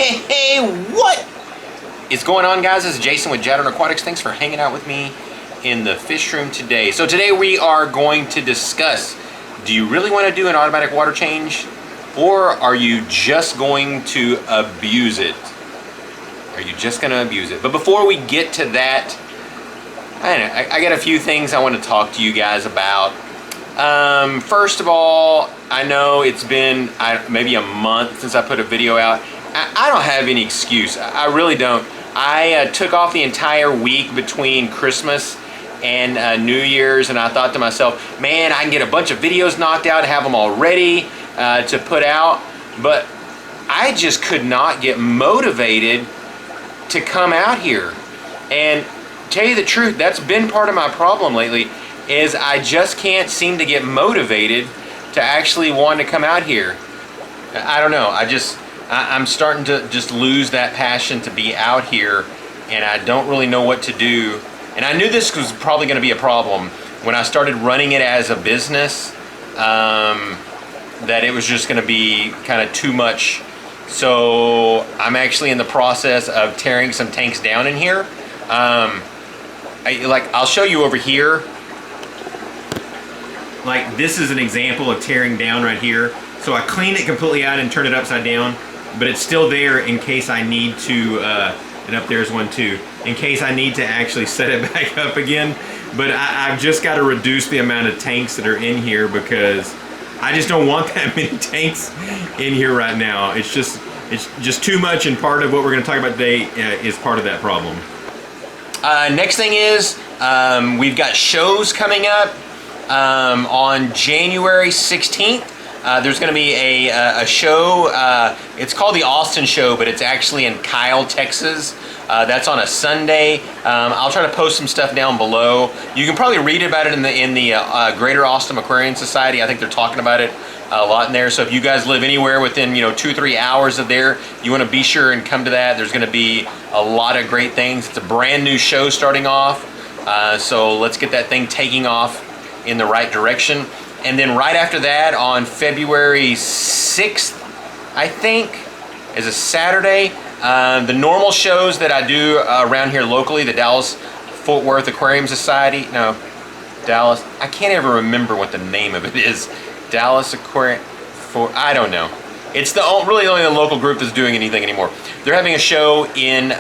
Hey, what is going on, guys? This is Jason with Jadren Aquatics. Thanks for hanging out with me in the fish room today. So today we are going to discuss, do you really want to do an automatic water change, or are you just going to abuse it? Are you just going to abuse it? But before we get to that, I got a few things I want to talk to you guys about. First of all, I know it's been maybe a month since I put a video out. I don't have any excuse. I really don't. I took off the entire week between Christmas and New Year's, and I thought to myself, man, I can get a bunch of videos knocked out, have them all ready to put out, but I just could not get motivated to come out here. And tell you the truth, that's been part of my problem lately, is I just can't seem to get motivated to actually want to come out here. I don't know, I'm starting to just lose that passion to be out here, and I don't really know what to do. And I knew this was probably going to be a problem when I started running it as a business, that it was just going to be kind of too much. So I'm actually in the process of tearing some tanks down in here. I'll show you over here. Like, this is an example of tearing down right here. So I cleaned it completely out and turned it upside down, but it's still there in case I need to, and up there's one too, in case I need to actually set it back up again. But I've just got to reduce the amount of tanks that are in here because I just don't want that many tanks in here right now. It's just too much, and part of what we're going to talk about today is part of that problem. Next thing is, we've got shows coming up on January 16th. There's going to be a show, it's called the Austin Show, but it's actually in Kyle, Texas. That's on a Sunday. I'll try to post some stuff down below. You can probably read about it in the Greater Austin Aquarium Society. I think they're talking about it a lot in there. So if you guys live anywhere within 2-3 hours of there, you want to be sure and come to that. There's going to be a lot of great things. It's a brand new show starting off. So let's get that thing taking off in the right direction. And then right after that, on February 6th, I think, is a Saturday, the normal shows that I do around here locally, the Dallas-Fort Worth Aquarium Society, no, Dallas, I can't ever remember what the name of it is. Dallas Aquarium, I don't know. It's really only the local group that's doing anything anymore. They're having a show in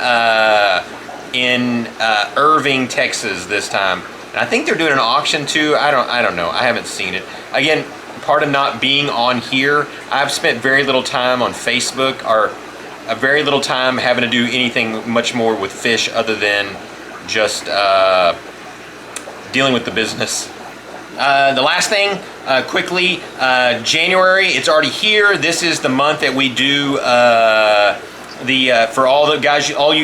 Irving, Texas this time. And I think they're doing an auction too. I don't know. I haven't seen it. Again, part of not being on here, I've spent very little time on Facebook, or a very little time having to do anything much more with fish other than just dealing with the business. The last thing, quickly, January, it's already here. This is the month that we do for all you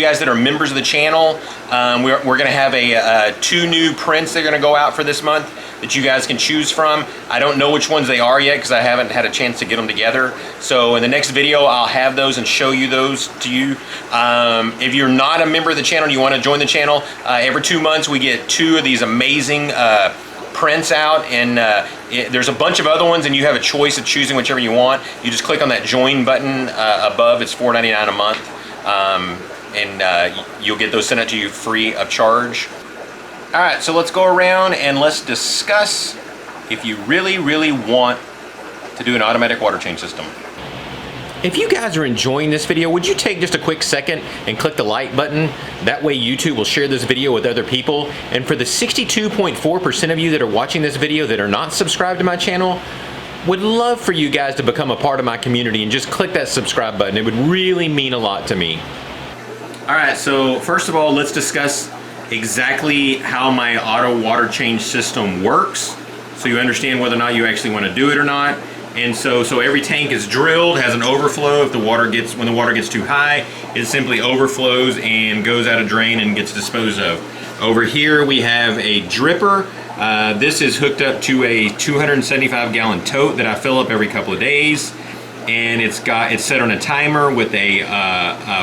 guys that are members of the channel, we're going to have 2 new prints that are going to go out for this month that you guys can choose from. I don't know which ones they are yet because I haven't had a chance to get them together. So in the next video, I'll have those and show you those to you. If you're not a member of the channel and you want to join the channel, every 2 months we get 2 of these amazing prints out, and there's a bunch of other ones, and you have a choice of choosing whichever you want. You just click on that join button above. It's $4.99 a month, and you'll get those sent out to you free of charge. All right, so let's go around and let's discuss if you really, really want to do an automatic water change system. If you guys are enjoying this video, would you take just a quick second and click the like button? That way YouTube will share this video with other people. And for the 62.4% of you that are watching this video that are not subscribed to my channel, would love for you guys to become a part of my community and just click that subscribe button. It would really mean a lot to me. All right, so first of all, let's discuss exactly how my auto water change system works, so you understand whether or not you actually want to do it or not. And so every tank is drilled, has an overflow. If when the water gets too high, it simply overflows and goes out of drain and gets disposed of. Over here we have a dripper. This is hooked up to a 275-gallon tote that I fill up every couple of days, and it's set on a timer with a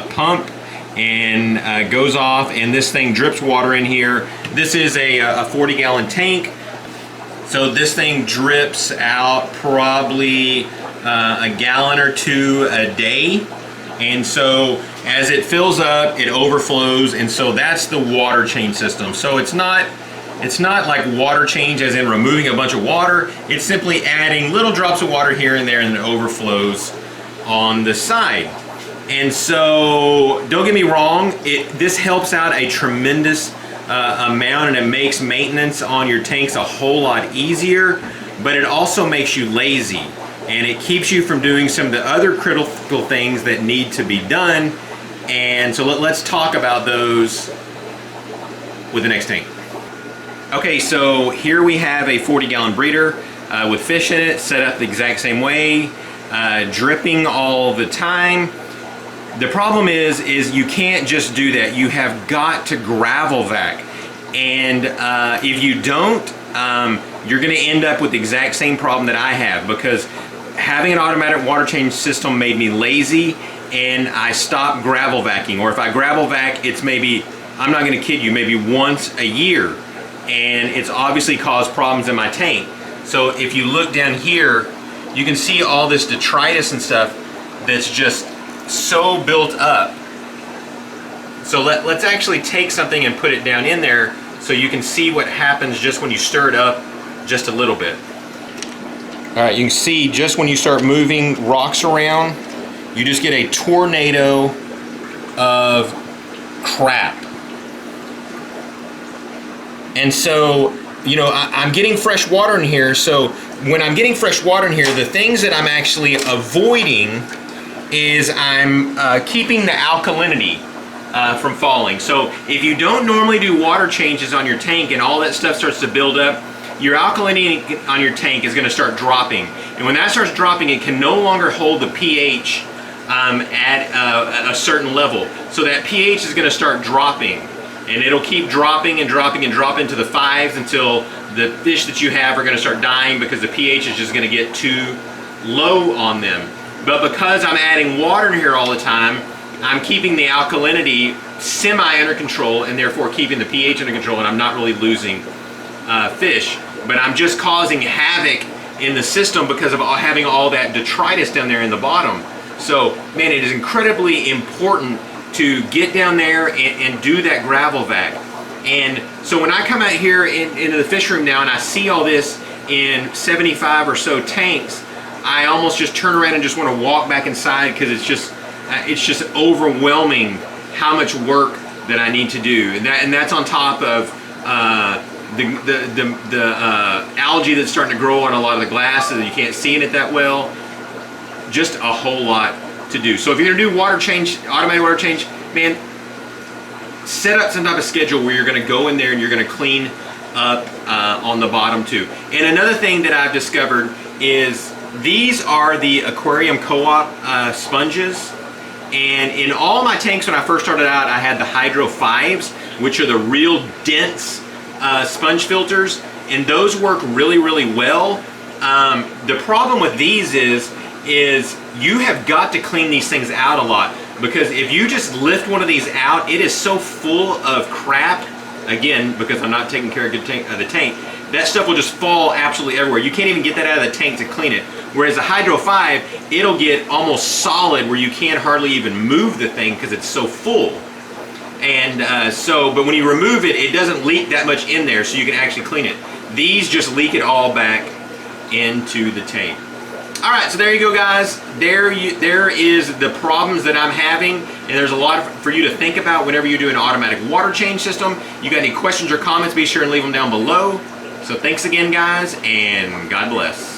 pump, and goes off, and this thing drips water in here. This is a 40-gallon tank. So this thing drips out probably a gallon or 2 a day, And so as it fills up, it overflows, and so that's the water change system. So it's not like water change as in removing a bunch of water. It's simply adding little drops of water here and there, and it overflows on the side. And so don't get me wrong, this helps out a tremendous amount, and it makes maintenance on your tanks a whole lot easier, but it also makes you lazy, and it keeps you from doing some of the other critical things that need to be done. And so let's talk about those with the next tank. Okay, so here we have a 40-gallon breeder with fish in it, set up the exact same way, dripping all the time. The problem is you can't just do that. You have got to gravel vac. And if you don't, you're gonna end up with the exact same problem that I have, because having an automatic water change system made me lazy, and I stopped gravel vacuuming. Or if I gravel vac, it's maybe, I'm not gonna kid you, maybe once a year. And it's obviously caused problems in my tank. So if you look down here, you can see all this detritus and stuff that's just so built up. So let's actually take something and put it down in there so you can see what happens just when you stir it up just a little bit. All right, you can see just when you start moving rocks around, you just get a tornado of crap. And so, you know, I'm getting fresh water in here, so when I'm getting fresh water in here, the things that I'm actually avoiding is I'm keeping the alkalinity from falling. So if you don't normally do water changes on your tank and all that stuff starts to build up, your alkalinity on your tank is going to start dropping. And when that starts dropping, it can no longer hold the pH at a certain level. So that pH is going to start dropping. And it'll keep dropping and dropping and dropping to the 5s until the fish that you have are going to start dying because the pH is just going to get too low on them. But because I'm adding water in here all the time, I'm keeping the alkalinity semi under control, and therefore keeping the pH under control, and I'm not really losing fish. But I'm just causing havoc in the system because of having all that detritus down there in the bottom. So, man, it is incredibly important to get down there and do that gravel vac. And so when I come out here into the fish room now and I see all this in 75 or so tanks, I almost just turn around and just want to walk back inside, because it's just overwhelming how much work that I need to do. And that's on top of the algae that's starting to grow on a lot of the glass so that you can't see in it that well. Just a whole lot to do. So if you're gonna do water change, automatic water change, man, set up some type of schedule where you're gonna go in there and you're gonna clean up on the bottom too. And another thing that I've discovered is these are the Aquarium Co-op sponges. And in all my tanks when I first started out, I had the Hydro 5s, which are the real dense sponge filters, and those work really, really well. The problem with these is you have got to clean these things out a lot, because if you just lift one of these out, it is so full of crap, again, because I'm not taking care of the tank, that stuff will just fall absolutely everywhere. You can't even get that out of the tank to clean it. Whereas the Hydro 5, it'll get almost solid where you can't hardly even move the thing because it's so full. And but when you remove it, it doesn't leak that much in there, so you can actually clean it. These just leak it all back into the tank. All right, so there you go, guys. There is the problems that I'm having, and there's a lot for you to think about whenever you do an automatic water change system. You got any questions or comments, be sure and leave them down below. So thanks again, guys, and God bless.